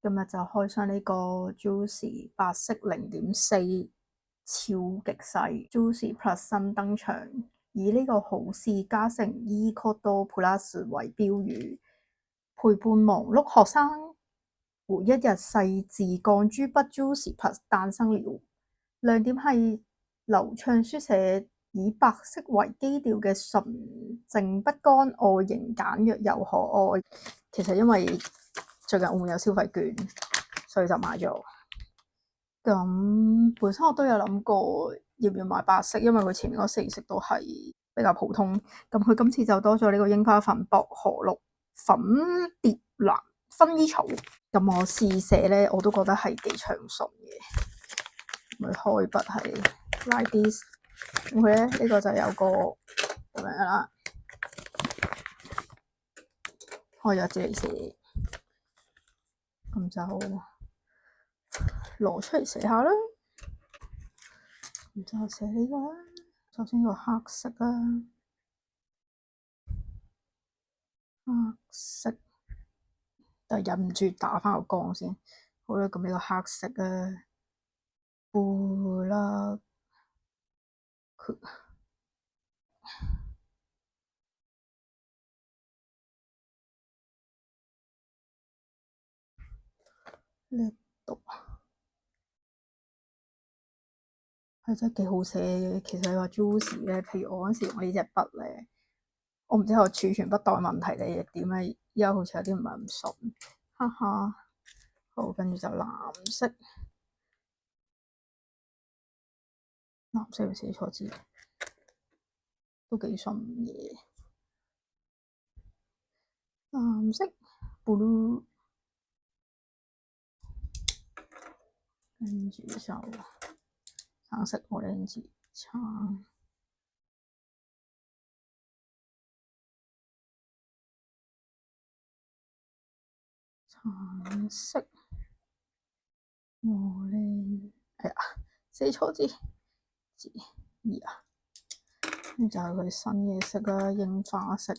今日就開箱呢個 Juicy 白色0.4超極細 Juicy Plus 新登場，以呢個好事加成 Eco Plus 為標語，陪伴忙碌學生活一日細緻鋼珠筆 Juicy Plus 誕生了。亮點係流暢書寫，以白色為基調嘅純淨不乾，外形簡約又可愛。其實因為最近澳門有消費券，所以就買咗。咁本身我都有諗過要唔要買白色，因為佢前面嗰4色都係比較普通。咁佢今次就多咗呢個櫻花粉、薄荷綠、粉蝶蘭、薰衣草。咁我試寫咧，我都覺得係幾暢順嘅。佢開筆係 like this， 咁佢咧呢個就有個咁樣啦，開咗支嚟寫，咁就攞出嚟寫下啦。咁就寫呢個啦，首先個黑色啦，黑色，但係忍唔住打翻個光先。好啦，咁呢個黑色啊，布啦，呢度係真係幾好寫嘅。其實你話 Juicy 咧，譬如我嗰時用呢隻筆咧，我唔知係我儲存筆袋問題定係點咧，依家好似有啲唔係咁順，哈哈。好，跟住就藍色，藍色要寫錯字，都幾順嘅。藍色 blue， 跟住就橙色 orange 橙。橙色，我咧，哎呀，寫錯字2啊，呢就係佢新嘅色啦，櫻花色，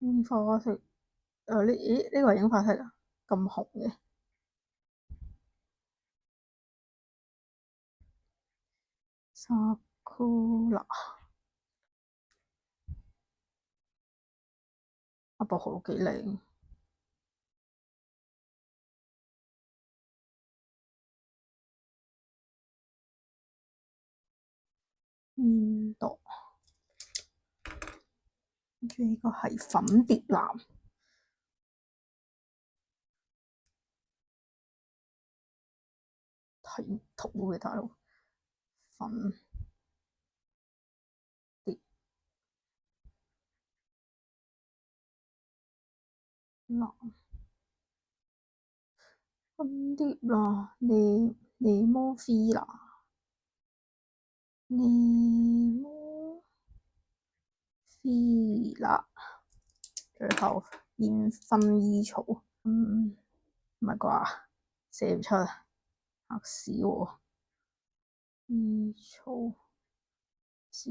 櫻花色，呢個係櫻花色啊，咁紅嘅，Sakura，薄荷幾靚。面度，跟住呢個係粉蝶藍，睇圖嘅大佬，粉蝶藍，粉蝶藍，尼摩菲藍，尼摩菲藍，最後煙薰衣草，唔係啩？寫唔出，嚇死我！衣草字，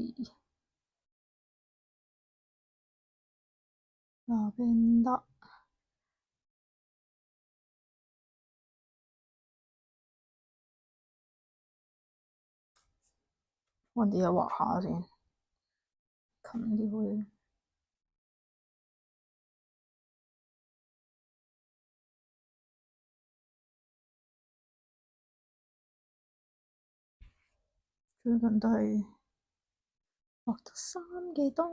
那邊得，揾啲嘢畫下先，近啲去。最近都係畫得衫嘅多，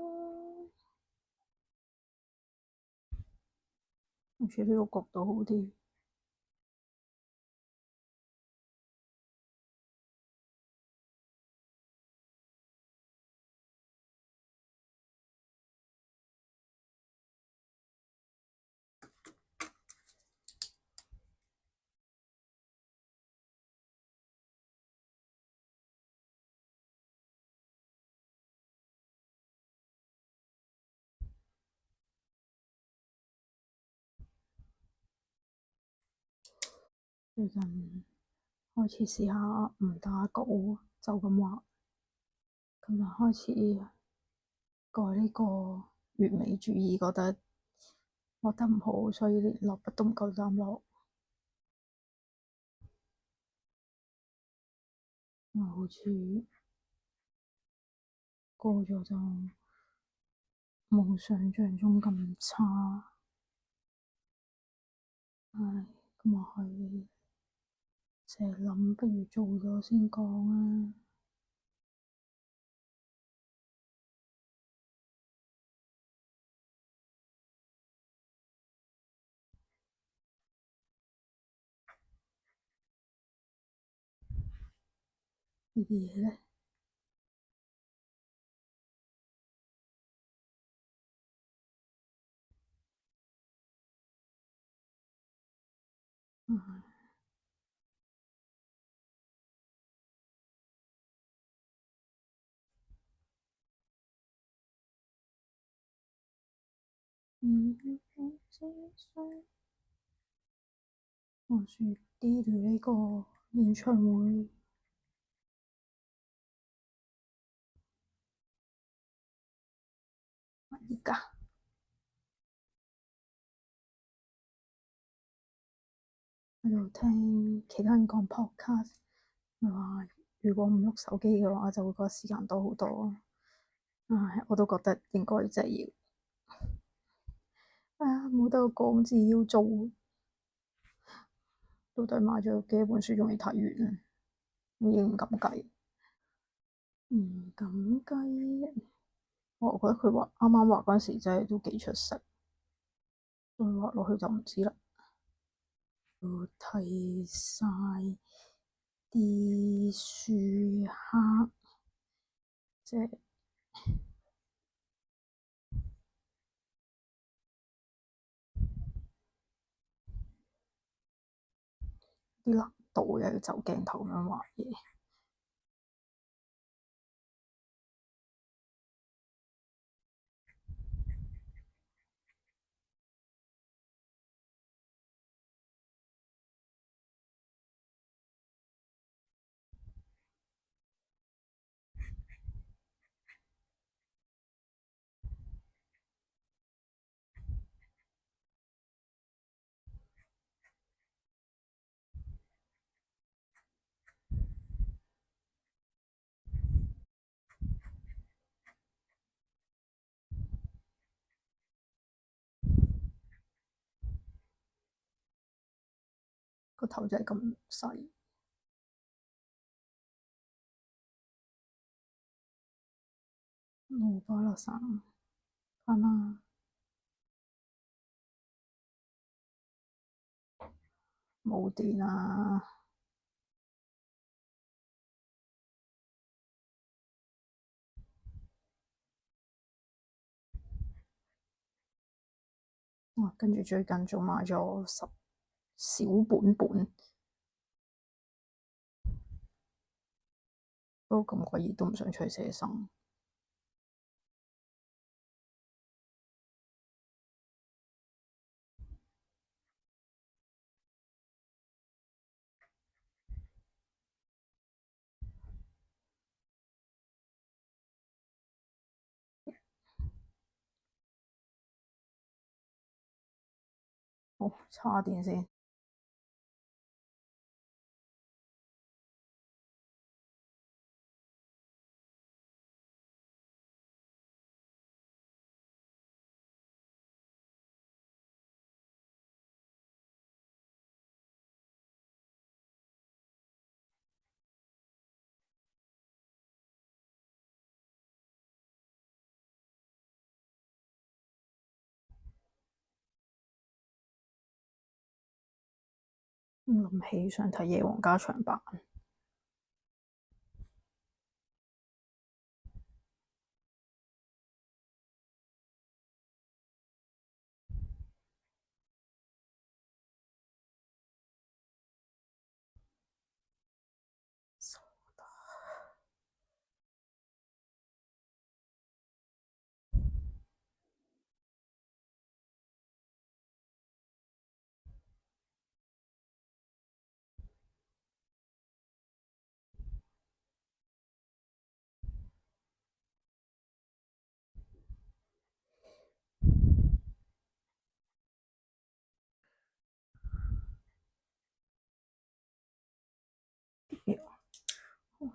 好似呢個角度好啲。最近開始試下唔打稿，就咁畫。琴日開始改呢個完美主義，覺得落得唔好，所以連落筆都唔夠膽落。好似過咗就冇想象中咁差。唉，咁啊係，成日諗不如做咗先講啊。呢啲嘢咧，嗯嗯，我說啲呢個演唱會，而家喺度聽其他人講 podcast，咪話如果唔喐手機嘅話，就會覺得時間多好多。唉，我都覺得應該真係要。唉，冇得講字要做，到底買咗幾多本書仲未睇完啊？已經唔敢計，唔敢計。我覺得佢畫啱啱畫嗰陣時真係都幾出色，再畫落去就唔知啦。要睇晒啲書刻，即係啲難度又要走鏡頭咁樣畫嘢。個頭就係咁細，冇巴勒散翻啦，冇電啊！哇！跟住最近仲買咗10小本本，不過咁鬼熱都唔想出去寫生。好，叉電先。諗起想睇《夜王》加長版。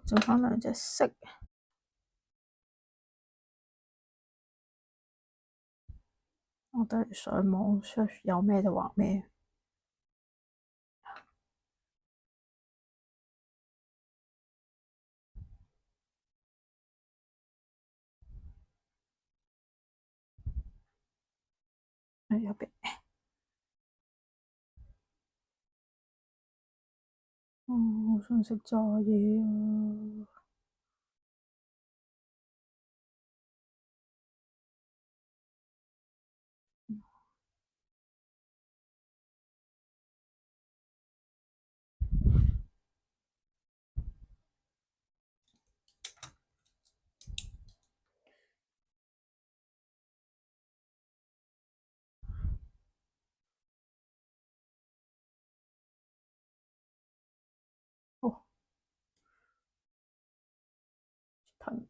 剩翻兩隻色。我都係上網 search 有咩就畫咩。喺入邊。好想食炸嘢啊！哦，騰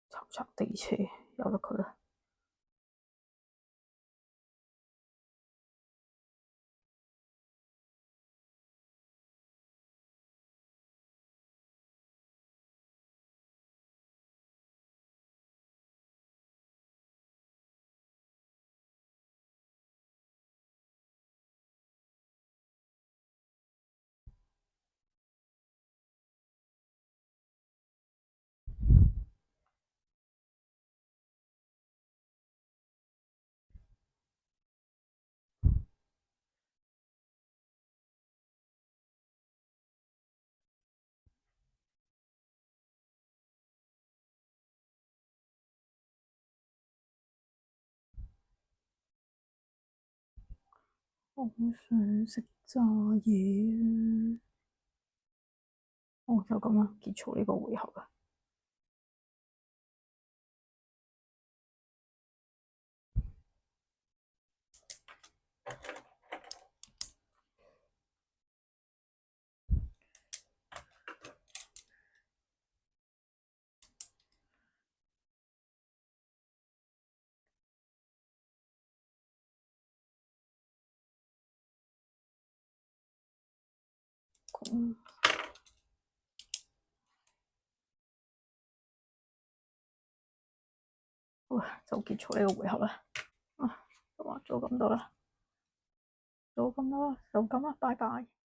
茶茶地車，由得佢啦。好想食炸嘢啊！就咁啦，結束呢個回合啦。就結束呢個回合啦。就話咗咁多啦，就咁啦，拜拜。